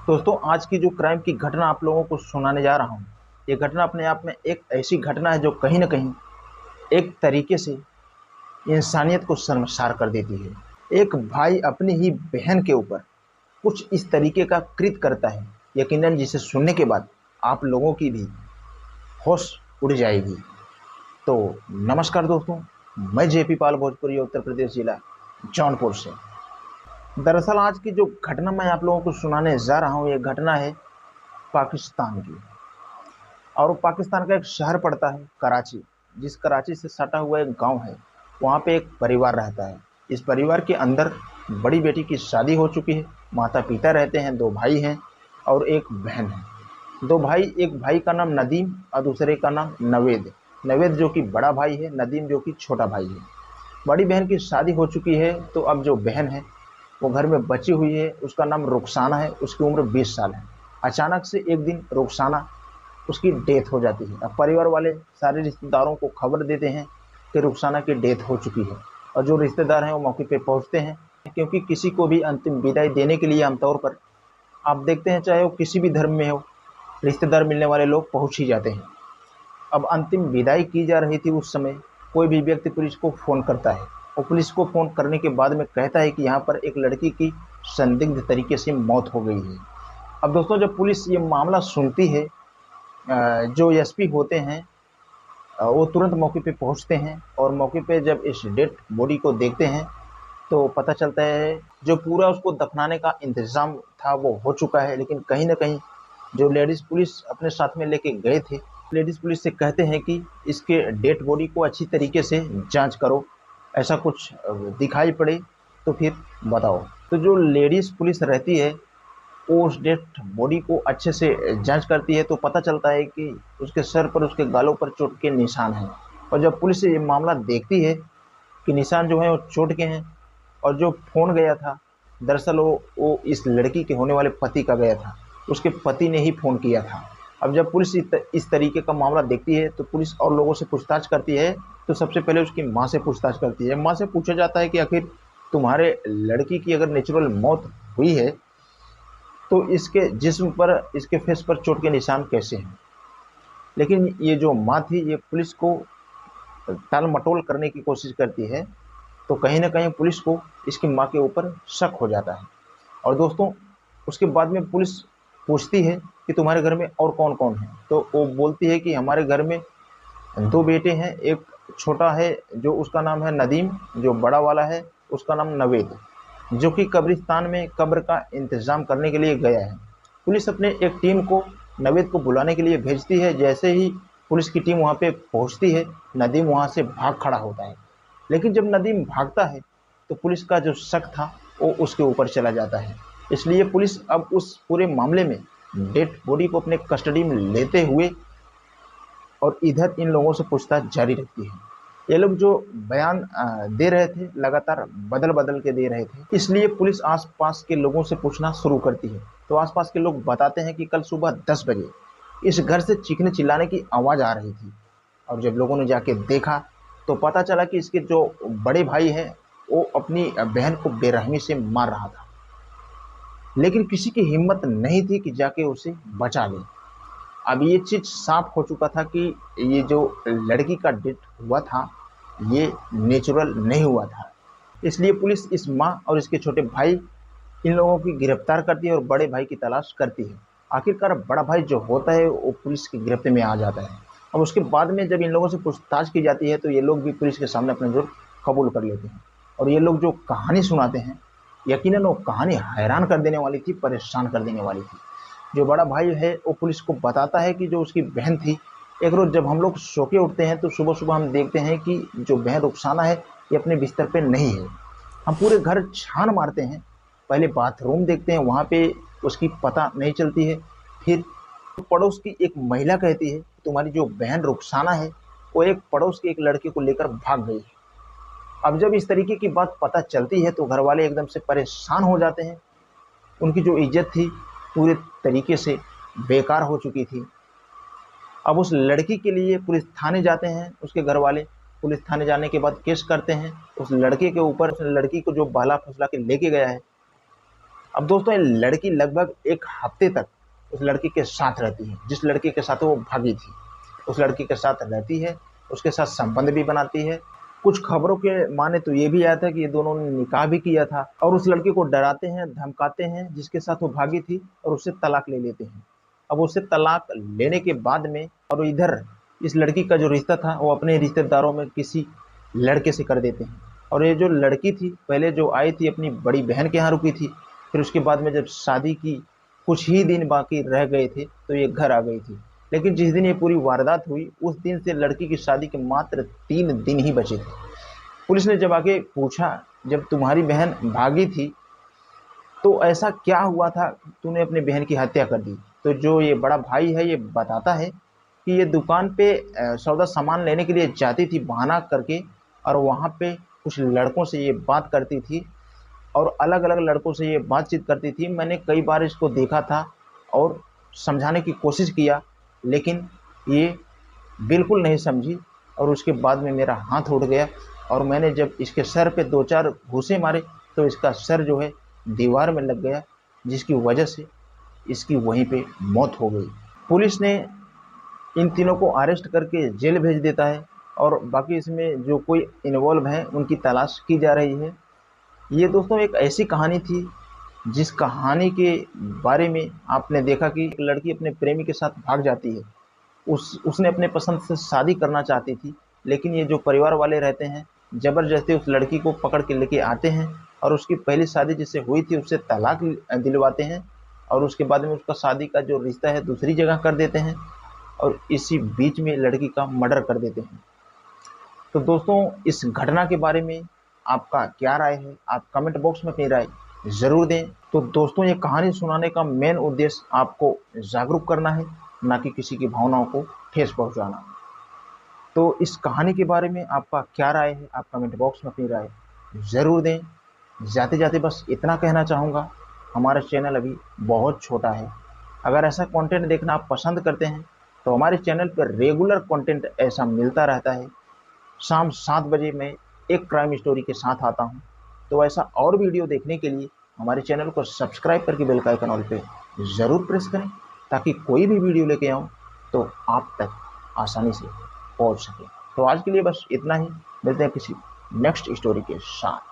दोस्तों, आज की जो क्राइम की घटना आप लोगों को सुनाने जा रहा हूँ, ये घटना अपने आप में एक ऐसी घटना है जो कहीं न कहीं एक तरीके से इंसानियत को शर्मसार कर देती है। एक भाई अपनी ही बहन के ऊपर कुछ इस तरीके का कृत्य करता है, यकीनन जिसे सुनने के बाद आप लोगों की भी होश उड़ जाएगी। तो नमस्कार दोस्तों, मैं जेपी पाल भोजपुरी, उत्तर प्रदेश जिला जौनपुर से। दरअसल आज की जो घटना मैं आप लोगों को सुनाने जा रहा हूँ, ये घटना है पाकिस्तान की। और वो पाकिस्तान का एक शहर पड़ता है कराची, जिस कराची से सटा हुआ एक गांव है। वहाँ पे एक परिवार रहता है। इस परिवार के अंदर बड़ी बेटी की शादी हो चुकी है, माता पिता रहते हैं, दो भाई हैं और एक बहन है। दो भाई, एक भाई का नाम नदीम और दूसरे का नाम नवेद। नवेद जो कि बड़ा भाई है, नदीम जो कि छोटा भाई है। बड़ी बहन की शादी हो चुकी है, तो अब जो बहन है वो घर में बची हुई है। उसका नाम रुखसाना है, उसकी उम्र 20 साल है। अचानक से एक दिन रुखसाना उसकी डेथ हो जाती है। अब परिवार वाले सारे रिश्तेदारों को खबर देते हैं कि रुखसाना की डेथ हो चुकी है। और जो रिश्तेदार हैं वो मौके पे पहुंचते हैं, क्योंकि किसी को भी अंतिम विदाई देने के लिए आमतौर पर आप देखते हैं, चाहे वो किसी भी धर्म में हो, रिश्तेदार मिलने वाले लोग पहुंच ही जाते हैं। अब अंतिम विदाई की जा रही थी, उस समय कोई भी व्यक्ति पुलिस को फ़ोन करता है और पुलिस को फ़ोन करने के बाद में कहता है कि यहाँ पर एक लड़की की संदिग्ध तरीके से मौत हो गई है। अब दोस्तों, जब पुलिस ये मामला सुनती है, जो एसपी होते हैं वो तुरंत मौके पे पहुंचते हैं। और मौके पे जब इस डेड बॉडी को देखते हैं तो पता चलता है जो पूरा उसको दफनाने का इंतज़ाम था वो हो चुका है। लेकिन कहीं न कहीं जो लेडीज़ पुलिस अपने साथ में लेके गए थे, लेडीज़ पुलिस से कहते हैं कि इसके डेड बॉडी को अच्छी तरीके से जाँच करो, ऐसा कुछ दिखाई पड़े तो फिर बताओ। तो जो लेडीज़ पुलिस रहती है वो उस डेड बॉडी को अच्छे से जांच करती है, तो पता चलता है कि उसके सर पर, उसके गालों पर चोट के निशान हैं। और जब पुलिस ये मामला देखती है कि निशान जो है वो चोट के हैं, और जो फ़ोन गया था दरअसल वो इस लड़की के होने वाले पति का गया था, उसके पति ने ही फ़ोन किया था। अब जब पुलिस इस तरीके का मामला देखती है तो पुलिस और लोगों से पूछताछ करती है। तो सबसे पहले उसकी माँ से पूछताछ करती है। माँ से पूछा जाता है कि आखिर तुम्हारे लड़की की अगर नेचुरल मौत हुई है तो इसके जिस्म पर, इसके फेस पर चोट के निशान कैसे हैं। लेकिन ये जो माँ थी, ये पुलिस को टाल-मटोल करने की कोशिश करती है। तो कहीं न कहीं पुलिस को इसकी माँ के ऊपर शक हो जाता है। और दोस्तों, उसके बाद में पुलिस पूछती है कि तुम्हारे घर में और कौन-कौन है? तो वो बोलती है कि हमारे घर में 2 बेटे हैं, एक छोटा है जो उसका नाम है नदीम, जो बड़ा वाला है उसका नाम नवेद, जो कि कब्रिस्तान में कब्र का इंतज़ाम करने के लिए गया है। पुलिस अपने एक टीम को नवेद को बुलाने के लिए भेजती है। जैसे ही पुलिस की टीम वहाँ पे पहुँचती है, नदीम वहाँ से भाग खड़ा होता है। लेकिन जब नदीम भागता है तो पुलिस का जो शक था वो उसके ऊपर चला जाता है। इसलिए पुलिस अब उस पूरे मामले में डेड बॉडी को अपने कस्टडी में लेते हुए और इधर इन लोगों से पूछताछ जारी रखती है। ये लोग जो बयान दे रहे थे, लगातार बदल-बदल के दे रहे थे। इसलिए पुलिस आस-पास के लोगों से पूछना शुरू करती है। तो आस-पास के लोग बताते हैं कि कल सुबह 10 बजे इस घर से चीखने-चिल्लाने की आवाज़ आ रही थी। और जब लोगों ने जाके देखा तो पता चला कि इसके जो बड़े भाई हैं वो अपनी बहन को बेरहमी से मार रहा था। लेकिन किसी की हिम्मत नहीं थी कि जाके उसे बचा ले। अब ये चीज़ साफ हो चुका था कि ये जो लड़की का डेथ हुआ था, ये नेचुरल नहीं हुआ था। इसलिए पुलिस इस माँ और इसके छोटे भाई, इन लोगों की गिरफ्तार करती है और बड़े भाई की तलाश करती है। आखिरकार बड़ा भाई जो होता है वो पुलिस की गिरफ्त में आ जाता है। अब उसके बाद में जब इन लोगों से पूछताछ की जाती है तो ये लोग भी पुलिस के सामने अपना जुर्म कबूल कर लेते हैं। और ये लोग जो कहानी सुनाते हैं, यकीनन वो कहानी हैरान कर देने वाली थी, परेशान कर देने वाली थी। जो बड़ा भाई है वो पुलिस को बताता है कि जो उसकी बहन थी, एक रोज़ जब हम लोग सो के उठते हैं तो सुबह-सुबह हम देखते हैं कि जो बहन रुखसाना है ये अपने बिस्तर पे नहीं है। हम पूरे घर छान मारते हैं, पहले बाथरूम देखते हैं, वहाँ पे उसकी पता नहीं चलती है। फिर पड़ोस की एक महिला कहती है तुम्हारी जो बहन रुखसाना है वो एक पड़ोस के एक लड़के को लेकर भाग गई है। अब जब इस तरीके की बात पता चलती है तो घर वाले एकदम से परेशान हो जाते हैं। उनकी जो इज्जत थी पूरे तरीके से बेकार हो चुकी थी। अब उस लड़की के लिए पुलिस थाने जाते हैं उसके घर वाले। पुलिस थाने जाने के बाद केस करते हैं उस लड़के के ऊपर। उस लड़की को जो बहला फुसला के लेके गया है अब दोस्तों, ये लड़की लगभग एक हफ्ते तक उस लड़के के साथ रहती है, जिस लड़के के साथ वो भागी थी। उस लड़की के साथ रहती है, उसके साथ संबंध भी बनाती है। कुछ खबरों के माने तो ये भी आया था कि ये दोनों ने निकाह भी किया था, और उस लड़के को डराते हैं, धमकाते हैं, जिसके साथ वो भागी थी, और उससे तलाक ले लेते हैं। अब उससे तलाक लेने के बाद में, और इधर इस लड़की का जो रिश्ता था वो अपने रिश्तेदारों में किसी लड़के से कर देते हैं। और ये जो लड़की थी, पहले जो आई थी अपनी बड़ी बहन के यहाँ रुकी थी, फिर उसके बाद में जब शादी की कुछ ही दिन बाकी रह गए थे तो ये घर आ गई थी। लेकिन जिस दिन ये पूरी वारदात हुई, उस दिन से लड़की की शादी के मात्र 3 दिन ही बचे थे। पुलिस ने जब आगे पूछा, जब तुम्हारी बहन भागी थी तो ऐसा क्या हुआ था, तूने अपनी बहन की हत्या कर दी? तो जो ये बड़ा भाई है, ये बताता है कि ये दुकान पे सौदा सामान लेने के लिए जाती थी बहाना करके, और वहाँ पे कुछ लड़कों से ये बात करती थी, और अलग अलग लड़कों से ये बातचीत करती थी। मैंने कई बार इसको देखा था और समझाने की कोशिश किया, लेकिन ये बिल्कुल नहीं समझी, और उसके बाद में मेरा हाथ उठ गया, और मैंने जब इसके सर पे 2-4 घूंसे मारे तो इसका सर जो है दीवार में लग गया, जिसकी वजह से इसकी वहीं पे मौत हो गई। पुलिस ने इन तीनों को अरेस्ट करके जेल भेज देता है, और बाकी इसमें जो कोई इन्वॉल्व है उनकी तलाश की जा रही है। ये दोस्तों एक ऐसी कहानी थी जिस कहानी के बारे में आपने देखा कि एक लड़की अपने प्रेमी के साथ भाग जाती है। उसने अपने पसंद से शादी करना चाहती थी, लेकिन ये जो परिवार वाले रहते हैं ज़बरदस्ती उस लड़की को पकड़ के लेके आते हैं, और उसकी पहली शादी जिससे हुई थी उससे तलाक दिलवाते हैं, और उसके बाद में उसका शादी का जो रिश्ता है दूसरी जगह कर देते हैं, और इसी बीच में लड़की का मर्डर कर देते हैं। तो दोस्तों, इस घटना के बारे में आपका क्या राय है? आप कमेंट बॉक्स में अपनी राय ज़रूर दें। तो दोस्तों, ये कहानी सुनाने का मेन उद्देश्य आपको जागरूक करना है, ना कि किसी की भावनाओं को ठेस पहुंचाना। तो इस कहानी के बारे में आपका क्या राय है? आप कमेंट बॉक्स में अपनी राय ज़रूर दें। जाते जाते बस इतना कहना चाहूँगा, हमारा चैनल अभी बहुत छोटा है। अगर ऐसा कंटेंट देखना आप पसंद करते हैं तो हमारे चैनल पर रेगुलर कंटेंट ऐसा मिलता रहता है। शाम 7 बजे मैं एक क्राइम स्टोरी के साथ आता हूँ। तो ऐसा और वीडियो देखने के लिए हमारे चैनल को सब्सक्राइब करके बेल का आइकन ऑल पे ज़रूर प्रेस करें, ताकि कोई भी वीडियो लेके आऊँ तो आप तक आसानी से पहुँच सके। तो आज के लिए बस इतना ही, मिलते हैं किसी नेक्स्ट स्टोरी के साथ।